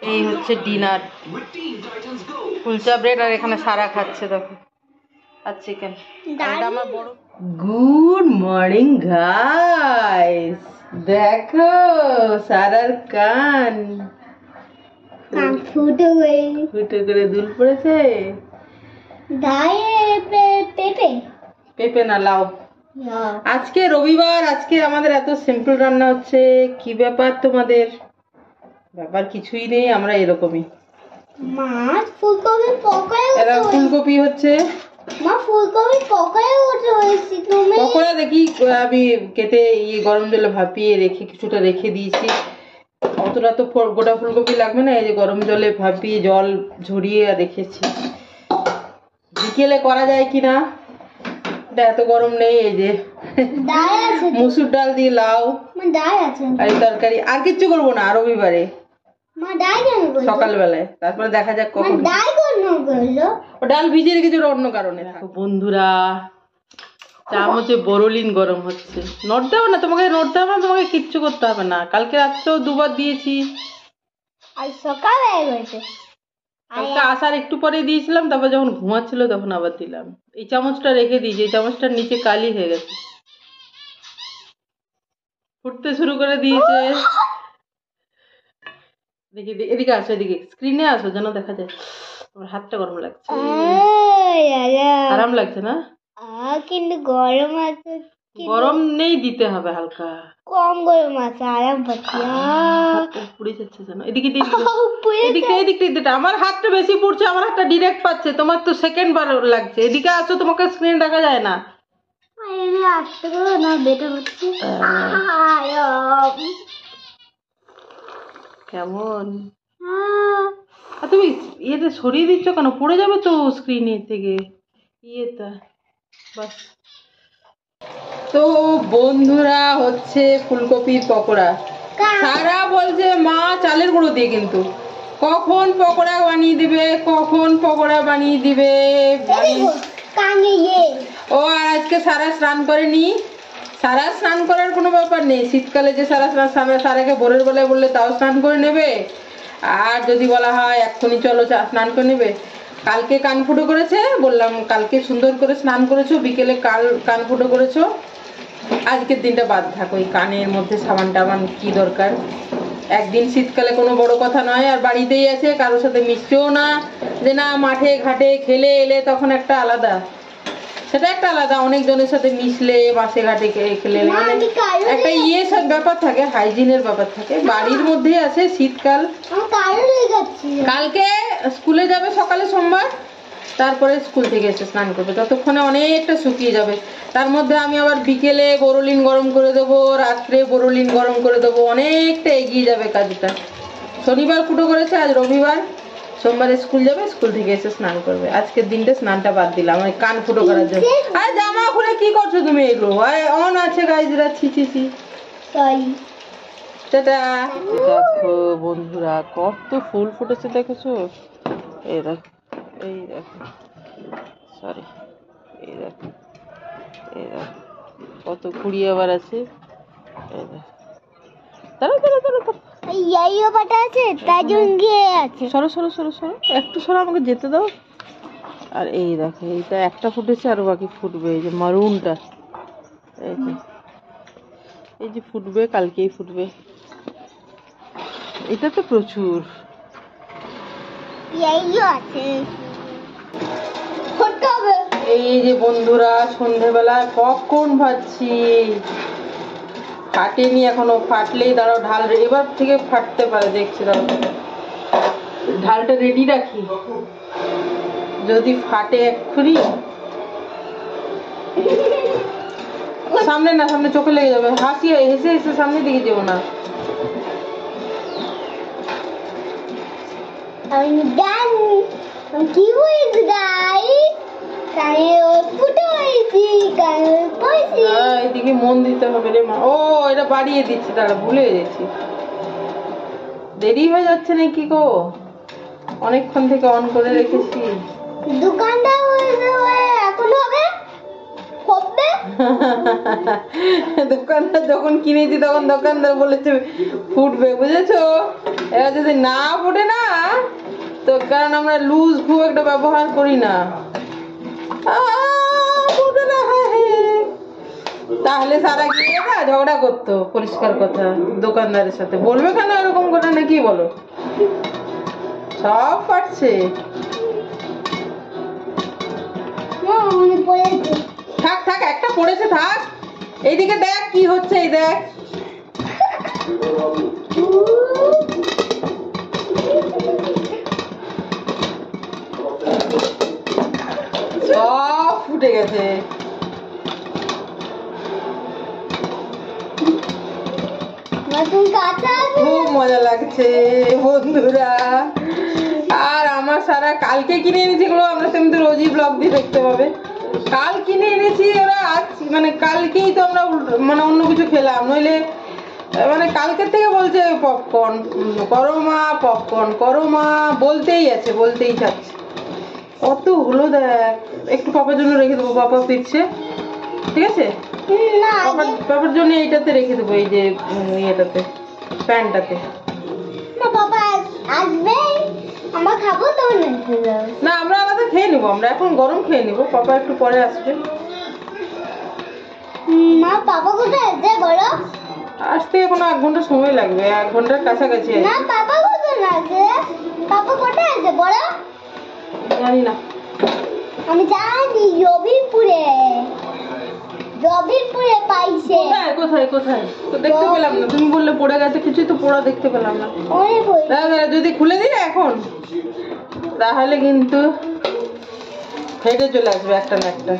এই হচ্ছে dinner, kulcha bread আর এখানে সারা খাচ্ছে দেখো, আর চিকেন। আমার বড় গুড মর্নিং গাইস, দেখো সারার কান ফুটো করে দুল পড়েছে। পেঁপে না লাউ। আজকে রবিবার, আজকে আমাদের এত সিম্পল রান্না হচ্ছে। কি ব্যাপার তোমাদের? ব্যাপার কিছুই নেই, আমরা এরকমই। মাছ ফুলকপি পকোড়া, এরা ফুলকপি হচ্ছে মা ফুলকপি পকোড়া হয়েছে। তুমি পকোড়া দেখি আমি কেটে গরম জলে ভাপিয়ে রেখে কিছুটা রেখে দিয়েছি। অতটা তো গোটা ফুলকপি লাগবে না, এই যে গরম জলে ভাপিয়ে জল ঝরিয়ে রেখেছি। বিকেলে করা যায় কিনা, এত গরম নেই। এই যে মুসুর ডাল দিয়ে লাউ আর তরকারি, আর কিচ্ছু করবো না রবিবারে সকালবেলায়। তারপরে দেখা যাক কখন। ডাল ভিজিয়ে রেখেছি অন্য কারণে। বন্ধুরা চামচে বড়লিন গরম হচ্ছে। নড়তে হবে না তোমাকে, নড়তে হবে না তোমাকে, কিচ্ছু করতে হবে না। কালকে রাত্রেও দুবার দিয়েছি, কালকে আসার একটু পরে দিয়েছিলাম, তারপর যখন ঘুমাচ্ছিল তখন আবার দিলাম। এই চামচটা রেখে দিয়েছি, এই চামচটার নিচে কালি হয়ে গেছে, ফুটতে শুরু করে দিয়েছে। দেখি এদিকে আসো, এদিকে স্ক্রিনে আসো যেন দেখা যায়। আমার হাতটা গরম লাগছে, আরাম লাগছে না? কিন্তু গরম আছে, গরম নেই, দিতে হবে হালকা কম গরম আছে, আরাম পাচ্ছি। পুড়ে যাচ্ছে যেন। এদিকে এদিকে আমার হাতটা বেশি পুড়ছে, আমার হাতটা ডিরেক্ট পাচ্ছে, তোমার তো সেকেন্ড বার লাগছে। এদিকে আসো, তোমাকে স্ক্রিন দেখা যায় না। আসতে পারো না, বেটার হচ্ছে কেমন? আর তুমি ইয়েতে সরিয়ে দিচ্ছ কেন? পড়ে যাবে তো স্ক্রিনের থেকে ইয়েটা। বাস। তো বন্ধুরা হচ্ছে ফুলকপির পকোড়া। সারা বলছে মা চালের গুঁড়ো দিয়ে, কিন্তু কখন পকোড়া বানিয়ে দিবে, কখন পকোড়া বানিয়ে দিবে। ও আর আজকে সারা স্নান করেনি। সারা স্নান করার কোনো ব্যাপার নেই, শীতকালে যে সারাকে ভোরের বেলায় বললে তাও স্নান করে নেবে। আর যদি বলা হয় এক্ষুনি চলো স্নান করে নেবে। কালকে কান ফুটো করেছে, বললাম কালকে সুন্দর করে স্নান করেছো, বিকেলে কান ফুটো করেছো, আজকের দিনটা বাদ থাকো। ওই কানের মধ্যে সাবান টাবান কি দরকার? একদিন শীতকালে কোনো বড় কথা নয়। আর বাড়িতেই আছে, কারোর সাথে মিশছেও না, যে না মাঠে ঘাটে খেলে এলে তখন একটা আলাদা, সেটা একটা আলাদা। অনেকজনের সাথে মিশলে, বাসে ঘাটে খেলে মানে একটা সব ব্যাপার থাকে, হাইজিনের ব্যাপার থাকে। বাড়ির মধ্যে আছে, শীতকাল। কালকে স্কুলে যাবে সকালে সোমবার, তারপরে স্কুল থেকে এসে স্নান করবে, ততক্ষণে অনেকটা শুকিয়ে যাবে। তার মধ্যে আমি আবার বিকেলে বোরোলিন গরম করে দেবো, রাত্রে বোরোলিন গরম করে দেবো, অনেকটা এগিয়ে যাবে কাজটা। শনিবার ফুটো করেছে, আজ রবিবার, সোমবারে স্কুল যাবে, স্কুল থেকে এসে স্নান করবে। আজকের দিনটা স্নানটা বাদ দিলাম ওই কান ফুটো করার জন্য। আর জামা খুলে কি করছো তুমি? এগুলো অন আছে গাইজরা, ছি ছি ছি। টাটা। দেখো বন্ধুরা কত ফুল ফুটেছে দেখেছো? এই দেখো, এই দেখো, সরি, এই দেখো, এই দেখো কত কুড়ি আবার আছে। এই দেখো, দাঁড়া দাঁড়া দাঁড়া দাঁড়া, সরো সরো সরো সরো, একটু সরো, আমাকে যেতে দাও। আর এই দেখো, এইটা একটা ফুটেছে, আর বাকি ফুটবে। এই যে মারুনটা, এই যে ফুটবে, কালকেই ফুটবে। এটা তো প্রচুর। এই যে বন্ধুরা সন্ধেবেলা কখন ভাজছি, ফাটেনি এখনো, ফাটলেই দাঁড়াও ঢাল, এবার থেকে ফাটতে পারে দেখছি, দাঁড়াও ঢালটা রেডি রাখি, যদি ফাটে এক্ষুনি। সামনে না, সামনে চোখে লেগে যাবে, হাসি হেসে হেসে সামনের দিকে যেও না। এদিকে মন দিতে হবে রে মা। ও এটা বাড়িয়ে দিচ্ছি, দাঁড়া ভুলে গেছি, দেরি হয়ে যাচ্ছে নাকি গো, অনেকক্ষণ থেকে অন করে রেখেছি। দোকানটা এখন হবে, হবে দোকানদার যখন কিনেছি তখন দোকানদার বলেছে ফুটবে, বুঝেছো? এরা যদি না ফুটে না, তো কারণ আমরা লুজ খুব একটা ব্যবহার করি না, ফুটে না, তাহলে সারা গিয়ে না ঝগড়া করতো, পরিষ্কার কথা, দোকানদারের সাথে। বলবে কেন এরকম করে, নাকি বলো? সব পারছে। থাক থাক, একটা পড়েছে, থাক। এইদিকে দেখ কি হচ্ছে, এই দেখ। সব ফুটে গেছে। খুব মজা লাগছে বন্ধুরা। আর আমার সারা কালকে কিনে এনেছি এগুলো, আমরা সেমনি রোজই ব্লগ দিয়ে দেখতে পাবে। কাল কিনে এনেছি ওরা, আজ মানে কালকেই তো আমরা মানে অন্য কিছু খেলাম, নইলে মানে কালকের থেকে বলছে পপকর্ন করো মা, পপকর্ন করো মা, বলতেই আছে, বলতেই যাচ্ছে। কত হলো দেখ। একটু পাপার জন্য রেখে দেবো, পাপা ফিরছে, ঠিক আছে? পাপার জন্য এইটাতে রেখে দেবো, এই যে ইয়েটাতে, প্যানটাতে। না, আমরা আলাদা খেয়ে নিবো, আমরা এখন গরম খেয়ে নিবো, পাপা একটু পরে আসবে। মা পাপা কোথায় আছে বলো? আসতে এখনো 1 ঘন্টা সময় লাগবে, 1 ঘন্টার কাছাকাছি। না পাপা কোথায় আছে? পাপা কোথায় আছে বলো? জানি না। আমি জানি, রবিপুরে পাইছে। কোথায় কোথায় কোথায়? তো দেখতে পেলাম না, তুমি বললে পড়ে গেছে, কিছুই তো পড়া দেখতে পেলাম না। দাদা যদি খুলে দিই এখন, তাহলে কিন্তু ফেটে চলে আসবে একটা না একটা।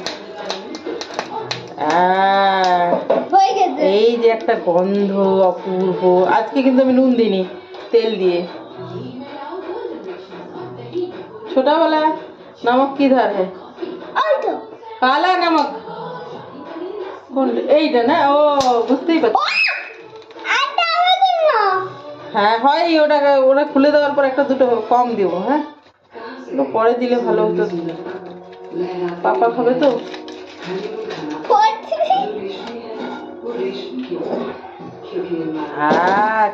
এই যে একটা গন্ধ অপূর্ব। আজকে কিন্তু আমি নুন দিইনি, তেল দিয়ে। ছোটবেলা নমক কি ধার হ্যাঁ, কালা নমক কোন? এইটা না? ও বুঝতেই পারছি। হ্যাঁ হয়, ওটা খুলে দেওয়ার পর একটা দুটো কম দিব। হ্যাঁ, পরে দিলে ভালো হতো, পাপা খাবে তো।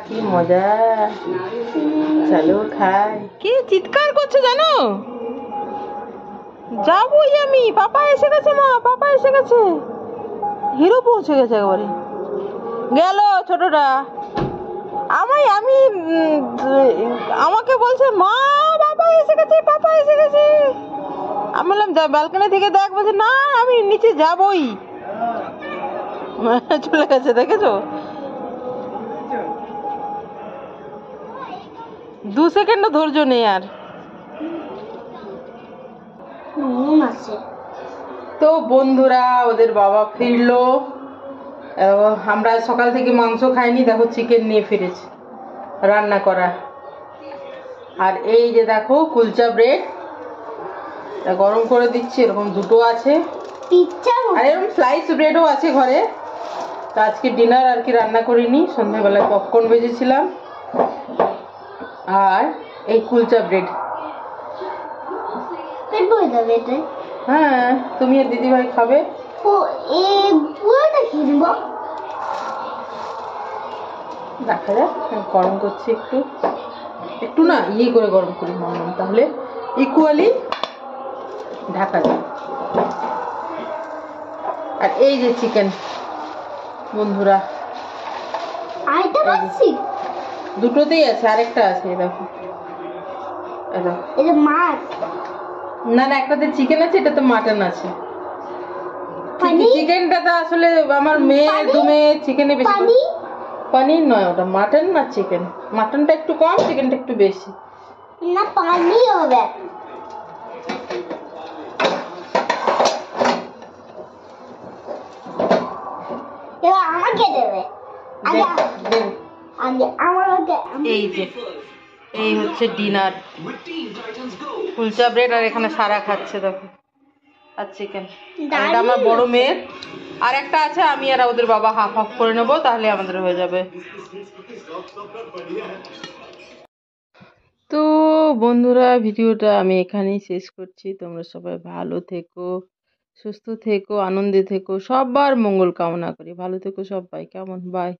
কি মজা, চলো খাই। কি চিৎকার করছো জানো? যাবোই আমি, পাপা এসে গেছে, মা পাপা এসে গেছে, হিরো পৌঁছে গেছে একবারে। গেল ছোটটা, আমি আমাকে বলছে মা বাবা এসে গেছে, পাপা এসে গেছে। আমি বললাম ব্যালকনি থেকে দেখ, বলছে না আমি নিচে যাবই। চলে গেছে, দেখেছো? 2 সেকেন্ডও ধৈর্য নেই আর। তো বন্ধুরা, ওদের বাবা ফিরলো। আমরা সকাল থেকে মাংস খাইনি, দেখো চিকেন নিয়ে ফিরেছি রান্না করা। আর এই যে দেখো কুলচা ব্রেড গরম করে দিচ্ছি, এরকম দুটো আছে, আর এরকম স্লাইস ব্রেডও আছে ঘরে। তো আজকে ডিনার আর কি রান্না করিনি, সন্ধ্যাবেলায় পপকর্ন ভেজেছিলাম। আর এই কুলচা ব্রেড। হ্যাঁ, তুমি আর দিদিভাই খাবে। দেখা যাক, গরম করছি একটু একটু না ইয়ে করে গরম করি মামলাম, তাহলে ইকুয়ালি ঢাকা যায়। আর এই যে চিকেন বন্ধুরা, দুটোতেই আছে, আরেকটা আছে দেখো। মাছ না না, একটাতে চিকেন আছে, এটাতে মাটন আছে। চিকেনটা তো আসলে আমার মেয়ে, 2 মেয়ে চিকেনে বেশি। পনির নয় ওটা, মাটন না চিকেন। মাটনটা একটু কম, চিকেনটা একটু বেশি। না পানি হবে। এবার আমাকে দেবে। এই যে এই হচ্ছে ডিনার, কুলচা ব্রেড, আর এখানে সারা খাচ্ছে দেখো, আর চিকেন। এটা আমার বড় মেয়ের, আর একটা আছে আমি আর ওদের বাবা হাফ হাফ করে নেবো, তাহলে আমাদের হয়ে যাবে। তো বন্ধুরা, ভিডিওটা আমি এখানেই শেষ করছি। তোমরা সবাই ভালো থেকো, সুস্থ থেকো, আনন্দে থেকো, সবার মঙ্গল কামনা করি। ভালো থেকো সবাই, কেমন? বাই।